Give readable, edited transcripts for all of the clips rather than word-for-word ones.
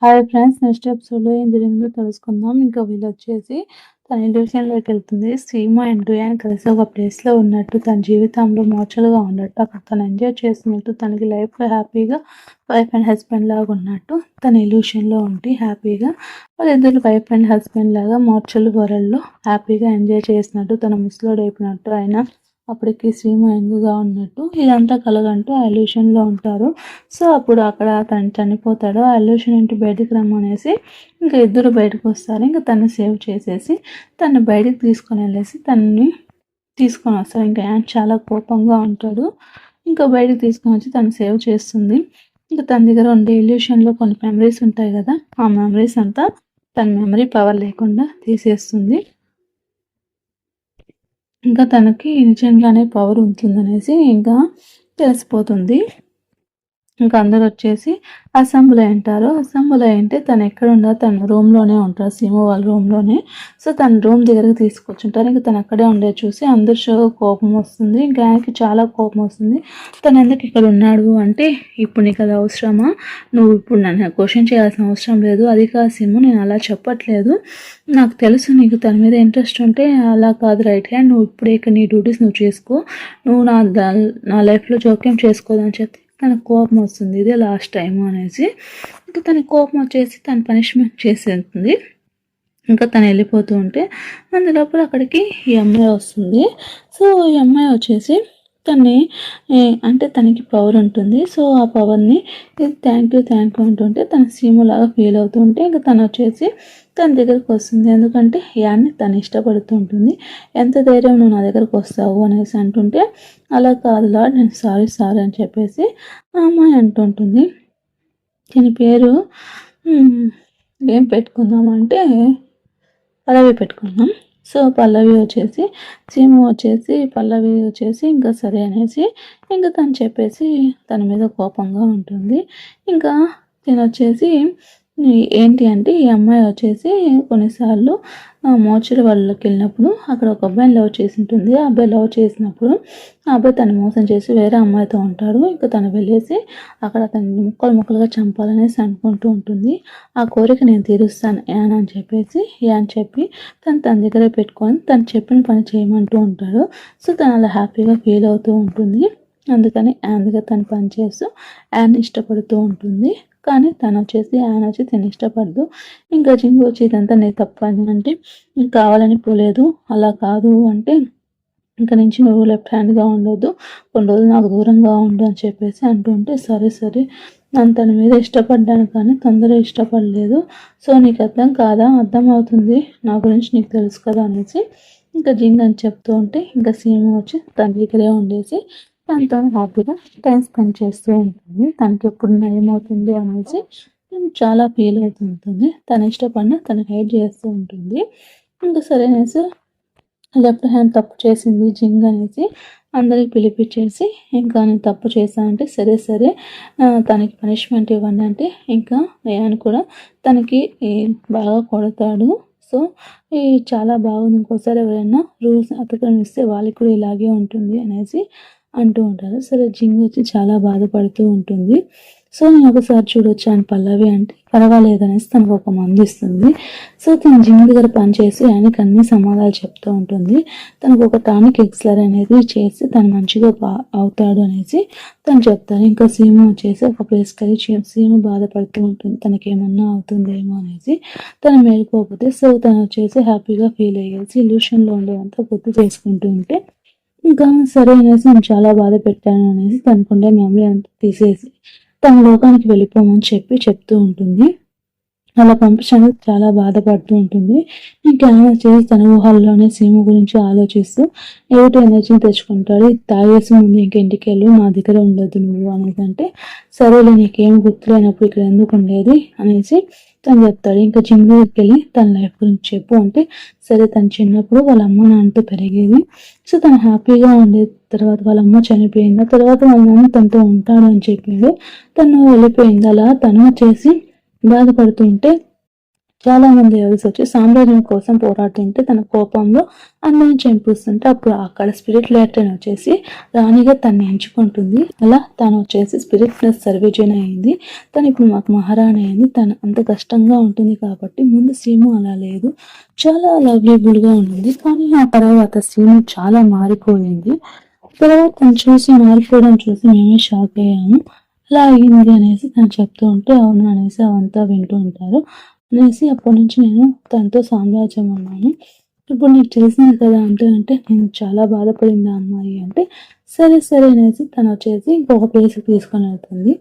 Hi friends, next ఎపిసోడ్‌లో ఏం జరిగిందో తెలుసుకుందాం. ఇంకా వీళ్ళొచ్చేసి తన ఇల్యూషన్‌లోకెళ్తుంది. సీమ అండ్ రియాన్ కలిసి ఒక ప్లేస్‌లో ఉన్నట్టు, తన జీవితంలో మోచలుగా ఉన్నట్టు, అక్కడ తను ఎంజాయ్ చేస్తున్నట్టు, తనకి లైఫ్‌లో హ్యాపీగా వైఫ్ అండ్ హస్బెండ్ లాగా ఉన్నట్టు, తన ఇల్యూషన్‌లో ఉండి హ్యాపీగా వాళ్ళిద్దరు వైఫ్ అండ్ హస్బెండ్ లాగా మోర్చల్ వరల్డ్‌లో హ్యాపీగా ఎంజాయ్ చేసినట్టు, తన ముసలోడైపోయినట్టు ఆయన అప్పటికి సీమ యంగ్‌గా ఉన్నట్టు, ఇదంతా కలగంటూ ఆ ఇల్యూషన్‌లో ఉంటారు. సో అప్పుడు అక్కడ తను చనిపోతాడు. ఆ ఎల్యూషన్ నుండి బయటికి రమ్మనేసి ఇంకా ఇద్దరు బయటకొస్తారు. ఇంక తనని సేవ్ చేసేసి తనని బయటికి తీసుకొని వెళ్ళేసి తనని తీసుకొని వస్తారు. ఇంకా యాన్ చాలా కోపంగా ఉంటాడు. ఇంకా బయటికి తీసుకొని వచ్చి తను సేవ్ చేస్తుంది. ఇంకా తన దగ్గర ఉండే ఇల్యూషన్‌లో కొన్ని మెమరీస్ ఉంటాయి కదా! ఆ మెమరీస్ అంతా తన మెమరీ పవర్ లేకుండా తీసేస్తుంది. ఇంకా తనకి నిజంగానే పవర్ ఉంటుందనేసి ఇంకా తెలిసిపోతుంది. ఇంకా అందరొచ్చేసి అసెంబ్లీ అంటారు. అసెంబ్లీ అంటే తను ఎక్కడుండదు, తన రూమ్‌లోనే ఉంటారు. సీమ వాళ్ళ రూమ్‌లోనే. సో తన రూమ్ దగ్గరికి తీసుకొచ్చుంటారు. ఇంక తను అక్కడే ఉండేది చూసి అందరి కోపం వస్తుంది. ఇంకా ఆయనకి చాలా కోపం వస్తుంది. తను ఎందుకు ఇక్కడ ఉన్నాడు అంటే, ఇప్పుడు నీకు అది అవసరమా? నువ్వు ఇప్పుడు నన్ను క్వశ్చన్ చేయాల్సిన అవసరం లేదు. అది కాదు సీమ, నేను అలా చెప్పట్లేదు. నాకు తెలుసు నీకు తన మీద ఇంట్రెస్ట్ ఉంటే అలా కాదు రైట్ హ్యాండ్. నువ్వు ఇప్పుడే ఇక్కడ నీ డ్యూటీస్ నువ్వు చేసుకో. నువ్వు నా లైఫ్‌లో జోక్యం చేసుకోదని చెప్పి తనకు కోపం వస్తుంది. ఇదే లాస్ట్ టైము అనేసి ఇంకా తనకి కోపం వచ్చేసి తను పనిష్మెంట్ చేసేస్తుంది. ఇంకా తను వెళ్ళిపోతూ ఉంటే అందులోపల అక్కడికి ఈ అమ్మాయి వస్తుంది. సో ఈ అమ్మాయి వచ్చేసి తన్ని అంటే తనకి పవర్ ఉంటుంది. సో ఆ పవర్ని థ్యాంక్ యూ అంటుంటే తన సీములాగా ఫీల్ అవుతూ ఉంటే ఇంకా తను వచ్చేసి తన దగ్గరకు వస్తుంది. ఎందుకంటే యాన్ని తను ఇష్టపడుతూ ఉంటుంది. ఎంత ధైర్యం నువ్వు నా దగ్గరకు వస్తావు అనేసి అంటుంటే, అలా కాదు లార్డ్, నేను సారీ అని చెప్పేసి ఆ అమ్మాయి అంటుంటుంది. దీని పేరు ఏం పెట్టుకుందామంటే పల్లవి పెట్టుకుందాం. సో పల్లవి వచ్చేసి సీము వచ్చేసి పల్లవి వచ్చేసి ఇంకా సరే అనేసి ఇంకా తను చెప్పేసి తన మీద కోపంగా ఉంటుంది. ఇంకా తినొచ్చేసి ఏంటి అంటే ఈ అమ్మాయి వచ్చేసి కొన్నిసార్లు మోచరి వాళ్ళకి వెళ్ళినప్పుడు అక్కడ ఒక అబ్బాయిని లవ్ చేసి ఉంటుంది. ఆ అబ్బాయి లవ్ చేసినప్పుడు ఆ అబ్బాయి తను మోసం చేసి వేరే అమ్మాయితో ఉంటాడు. ఇంకా తను వెళ్ళేసి అక్కడ తను ముక్కలుగా చంపాలనేసి అనుకుంటూ ఉంటుంది. ఆ కోరిక నేను తీరుస్తాను యాన్ అని చెప్పేసి యాన్ చెప్పి తన దగ్గర పెట్టుకొని తను చెప్పిన పని చేయమంటూ ఉంటాడు. సో తను అలా హ్యాపీగా ఫీల్ అవుతూ ఉంటుంది. అందుకని యాన్ దగ్గర తను పని చేస్తూ యాన్ ఇష్టపడుతూ ఉంటుంది. కానీ తను వచ్చేసి ఆయన వచ్చి తను ఇష్టపడదు. ఇంకా జింగు వచ్చి ఇదంతా నేను తప్పని అంటే కావాలని పోలేదు, అలా కాదు అంటే ఇంక నుంచి నువ్వు లెఫ్ట్ హ్యాండ్గా ఉండొద్దు, కొన్ని రోజులు నాకు దూరంగా ఉండు అని చెప్పేసి అంటుంటే సరే నేను తన మీద ఇష్టపడ్డాను కానీ తొందరగా ఇష్టపడలేదు. సో నీకు అర్థం కాదా? అర్థం అవుతుంది, నా గురించి నీకు తెలుసు కదా అనేసి ఇంకా జింగ్ అని చెప్తూ ఉంటే ఇంకా సీమ వచ్చి తన దగ్గరే ఉండేసి తనతో హ్యాపీగా టైం స్పెండ్ చేస్తూ ఉంటుంది. తనకి ఎప్పుడు ఏమవుతుంది అనేసి తను చాలా ఫీల్ అవుతుంటుంది. తను ఇష్టపడిన తను హైడ్ చేస్తూ ఉంటుంది. ఇంకా సరే అనేసి లెఫ్ట్ హ్యాండ్ తప్పు చేసింది జింగ్ అనేసి అందరికి పిలిపించేసి ఇంకా నేను తప్పు చేశానంటే సరే తనకి పనిష్మెంట్ ఇవ్వండి అంటే ఇంకా యాన్ కూడా తనకి బాగా కొడతాడు. సో చాలా బాగుంది, ఇంకోసారి ఎవరైనా రూల్స్ అతిక్రమిస్తే వాళ్ళకి కూడా ఇలాగే ఉంటుంది అనేసి అంటూ ఉంటారు. సరే జింగ్ వచ్చి చాలా బాధపడుతూ ఉంటుంది. సో నేను ఒకసారి చూడొచ్చాను పల్లవి అంటే పర్వాలేదు అనేసి తనకు ఒక మందు ఇస్తుంది. సో తను జిమ్ దగ్గర పనిచేసి ఆయనకి అన్ని సమాధానాలు చెప్తూ ఉంటుంది. తనకు ఒక టానిక్ ఎక్స్లర్ అనేది చేసి తను మంచిగా అవుతాడు అనేసి తను చెప్తారు. ఇంకా సీమ వచ్చేసి ఒక ప్లేస్కి వెళ్ళి సీమ బాధపడుతూ ఉంటుంది, తనకేమన్నా అవుతుందేమో అనేసి. తను మేలుకోకపోతే సో తను వచ్చేసి హ్యాపీగా ఫీల్ అయ్యేసి ఇల్యూషన్లో ఉండేదంతా గుర్తు చేసుకుంటూ ఉంటే ఇంకా సరే అనేసి నేను చాలా బాధ పెట్టాను అనేసి తనకుండే మెమరీ అంతా తీసేసి తన లోకానికి వెళ్ళిపోమని చెప్తూ ఉంటుంది. అలా పంపించడానికి చాలా బాధపడుతూ ఉంటుంది. ఇంకా చేసి తన ఊహల్లోనే సీమ గురించి ఆలోచిస్తూ ఏమిటి ఎనర్జీని తెచ్చుకుంటాడు. తాగేసి ముందు ఇంక ఇంటికి వెళ్ళు, నా దగ్గర ఉండొద్దు నువ్వు అనేసి అంటే సరేలే నీకేం గుర్తులేనప్పుడు ఇక్కడ ఎందుకు ఉండేది అనేసి తను చెప్తాడు. ఇంకా జిమ్ దగ్గరికి వెళ్ళి తన లైఫ్ గురించి చెప్పు అంటే సరే తను చిన్నప్పుడు వాళ్ళ అమ్మ నాన్నతో పెరిగేది. సో తను హ్యాపీగా ఉండేది. తర్వాత వాళ్ళ అమ్మ చనిపోయింది. తర్వాత వాళ్ళ నాన్న తనతో ఉంటాడు అని చెప్పాడు. తను వెళ్ళిపోయింది. అలా తను వచ్చేసి బాధపడుతుంటే చాలా మంది ఎవరిసి వచ్చి సామ్రాజ్యం కోసం పోరాడుతుంటే తన కోపంలో అందరిని చంపిస్తుంటే అప్పుడు అక్కడ స్పిరిట్ లెటర్ వచ్చేసి రాణిగా తన్ని ఎంచుకుంటుంది. అలా తను వచ్చేసి స్పిరిట్ ప్లస్ సర్వేజన్ అయింది. తను ఇప్పుడు మాకు మహారాణి అయింది. తను అంత కష్టంగా ఉంటుంది కాబట్టి ముందు సీము అలా లేదు, చాలా లవ్లీబుల్గా ఉంటుంది. కానీ ఆ తర్వాత సీము చాలా మారిపోయింది. తర్వాత తను చూసి మారిపోవడం చూసి మేమే షాక్ అయ్యాము. అలా అయింది అనేసి తను చెప్తూ ఉంటే అవును అనేసి అవంతా వింటూ ఉంటారు అనేసి అప్పటి నుంచి నేను తనతో సామ్రాజ్యం ఉన్నాను. ఇప్పుడు నీకు తెలిసింది కదా అంటే నేను చాలా బాధపడింది అమ్మాయి అంటే సరే సరే అనేసి తను వచ్చేసి ఇంకొక ప్లేస్కి తీసుకొని వెళ్తుంది.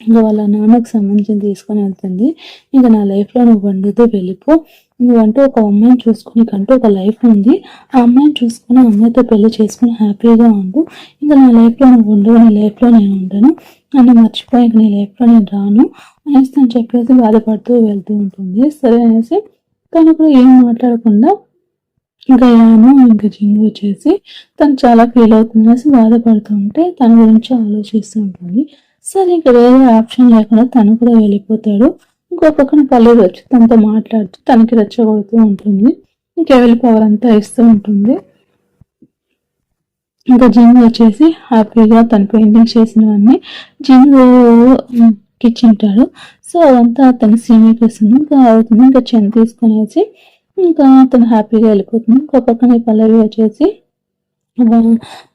ఇంకా వాళ్ళ నాన్నకు సంబంధించి తీసుకొని వెళ్తుంది. ఇంకా నా లైఫ్లో నువ్వు వండితే వెళ్ళిపో, నువ్వంటూ ఒక అమ్మాయిని చూసుకుని నీకంటూ ఒక లైఫ్ ఉంది, ఆ అమ్మాయిని చూసుకుని అమ్మాయితో పెళ్లి చేసుకుని హ్యాపీగా ఉండు. ఇంకా నా లైఫ్లో నువ్వు ఉండవు, నీ లైఫ్లో నేను ఉండను, నన్ను మర్చిపోయి ఇంక నీ లైఫ్లో నేను రాను అనేసి తను చెప్పేసి బాధపడుతూ వెళ్తూ ఉంటుంది. సరే అనేసి తను కూడా ఏం మాట్లాడకుండా ఇంకా యాను ఇంకా జింగు వచ్చేసి తను చాలా ఫీల్ అవుతుందనేసి బాధపడుతుంటే తన గురించి ఆలోచిస్తూ ఉంటుంది. సరే ఇంకా వేరే ఆప్షన్ లేకుండా తను కూడా వెళ్ళిపోతాడు. ఇంకో పక్కన పల్లెలు వచ్చి తనతో మాట్లాడుతూ తనకి రెచ్చగొడుతూ ఉంటుంది. ఇంకా పవర్ అంతా ఇస్తూ ఉంటుంది. ఇంకా జింగు వచ్చేసి హ్యాపీగా తన పెయింటింగ్ చేసినవన్నీ జింగు కిచ్చింటాడు. సో అదంతా తన సీనియర్కి వస్తుంది. ఇంకా అవుతుంది. ఇంకా చెన్ తీసుకునేసి ఇంకా తను హ్యాపీగా వెళ్ళిపోతుంది. ఇంకో పక్కన పల్లవి వచ్చేసి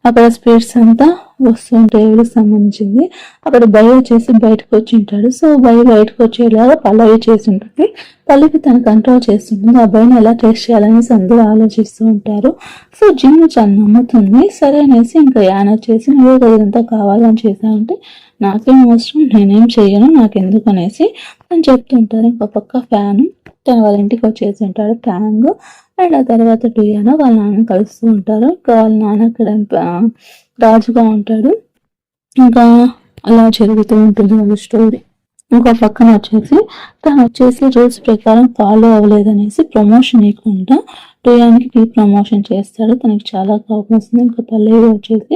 అక్కడ స్పీడ్స్ అంతా వస్తుంటాయి ఎవరికి సంబంధించింది. అక్కడ భయ వచ్చేసి బయటకు వచ్చి ఉంటాడు. సో భయ బయటకు వచ్చేలాగా పల్లవి చేసి ఉంటుంది. పల్లవి తను కంట్రోల్ చేస్తుంటుంది. ఆ భయని ఎలా టేస్ట్ చేయాలనేసి అందరూ ఆలోచిస్తూ ఉంటారు. సో జిమ్ చాలా నమ్ముతుంది. సరే అనేసి ఇంకా యాన్ వచ్చేసి నువ్వే కదా ఇదంతా కావాలని చేశానంటే నాకేం అవసరం, నేనేం చెయ్యను, నాకెందుకు అనేసి అని చెప్తుంటారు. ఇంకో పక్క ఫ్యాన్ తన వాళ్ళ ఇంటికి వచ్చేసి ఉంటాడు ట్యాంగ్. అండ్ ఆ తర్వాత టుయానా వాళ్ళ నాన్న కలుస్తూ ఉంటారు. ఇంకా వాళ్ళ నాన్న అక్కడ రాజుగా ఉంటాడు. ఇంకా అలా జరుగుతూ ఉంటుంది వాళ్ళ స్టోరీ. ఇంకో పక్కన వచ్చేసి తను వచ్చేసి రూల్స్ ప్రకారం ఫాలో అవ్వలేదనేసి ప్రమోషన్ ఇవ్వకుండా టుయానికి ప్రమోషన్ చేస్తాడు. తనకి చాలా కోపం వస్తుంది. ఇంకా పల్లవి వచ్చేసి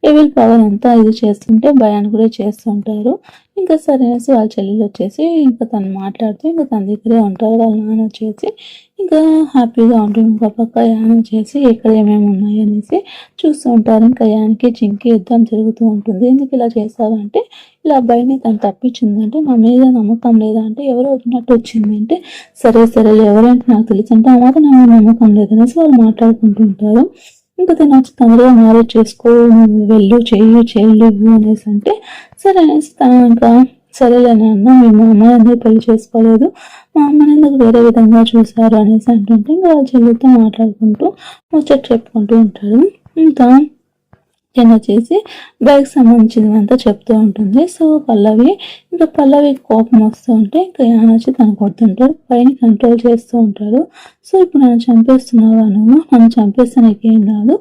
ఎవరి పవర్ అంతా ఇది చేస్తుంటే భయాన్ని కూడా చేస్తుంటారు. ఇంకా సరే అనేసి వాళ్ళ చెల్లెలు వచ్చేసి ఇంకా తను మాట్లాడుతూ ఇంకా తన దగ్గరే ఉంటారు. వాళ్ళ నాన్న వచ్చేసి ఇంకా హ్యాపీగా ఉంటుంది. ఇంకో పక్క యాన్ వచ్చేసి ఎక్కడ ఏమేమి ఉన్నాయి అనేసి చూస్తూ ఉంటారు. ఇంకా యాన్కి జింకి యుద్ధం జరుగుతూ ఉంటుంది. ఎందుకు ఇలా చేస్తావంటే ఇలా అబ్బాయిని తను తప్పించిందంటే నా మీద నమ్మకం లేదా అంటే ఎవరు వచ్చినట్టు వచ్చింది అంటే సరే సరే ఎవరంటే నాకు తెలుసు అంటే ఆ మాత్రం నా మీద నమ్మకం లేదనేసి వాళ్ళు మాట్లాడుకుంటూ ఉంటారు. ఇంకా తను వచ్చి తొందరగా మ్యారేజ్ చేసుకో, వెళ్ళు చెయ్యలేవు అనేసి అంటే సరే అనేసి తను ఇంకా సరేలేని అన్న మేము మా అమ్మాయి అందరూ పెళ్లి చేసుకోలేదు, మా అమ్మని ఎందుకు వేరే విధంగా చూసారు అనేసి అంటుంటే ఇంకా వాళ్ళ చెల్లితో మాట్లాడుకుంటూ ముచ్చట చెప్పుకుంటూ ఉంటారు. ఇంకా తను వచ్చేసి బైక్ సంబంధించినదంతా చెప్తూ ఉంటుంది. సో పల్లవి కోపం వస్తూ ఉంటే ఇంకా యాన్ వచ్చి తను కొడుతుంటాడు. పైన కంట్రోల్ చేస్తూ ఉంటాడు. సో ఇప్పుడు నన్ను చంపేస్తున్నావా, నన్ను చంపేస్తే నీకేం రాదు,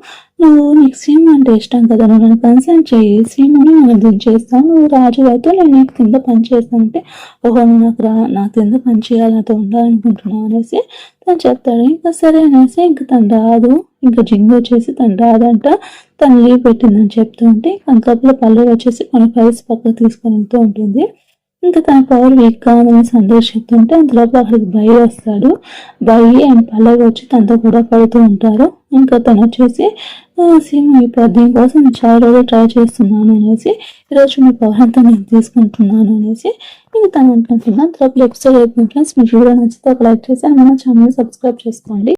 నీకు సీమ్ అంటే ఇష్టం కదా, నువ్వు నన్ను కన్సర్న్ చేయి, సీముని నేను దించేస్తాను, నువ్వు రాజు అయితే నేను నీకు కింద పని చేస్తాను అంటే ఓహో నువ్వు నాకు కింద పని చేయాలి, నాతో ఉండాలనుకుంటున్నావు అనేసి తను చెప్తాడు. ఇంకా సరే అనేసి ఇంకా తను రాదు. ఇంకా జింగు వచ్చేసి తను రాదంట, తను లీవ్ పెట్టిందని చెప్తూ ఉంటే అంతలోపల పల్లవి వచ్చేసి కొన్ని ఫైల్స్ పక్కకు తీసుకొని వెళ్తూ ఉంటుంది. ఇంకా తన పవర్ వీక్ కావాలని సందర్శిస్తుంటే అంతలోపల అక్కడికి భయ వస్తాడు. భయ అండ్ పల్లవి వచ్చి తనతో కూడా పడుతూ ఉంటారు. ఇంకా తను వచ్చేసి సీమ ఇప్పుడు దీనికోసం నేను చాలా రోజులు ట్రై చేస్తున్నాను అనేసి ఈరోజు మీ పవర్ అంతా నేను తీసుకుంటున్నాను అనేసి ఇంకా తను అనుకుంటున్నాను. అంతలోపల ఎపిసోడ్ అయిపోయింది ఫ్రెండ్స్. మీకు వీడియో నచ్చితే ఒక లైక్ చేసి మన ఛానల్ సబ్స్క్రైబ్ చేసుకోండి.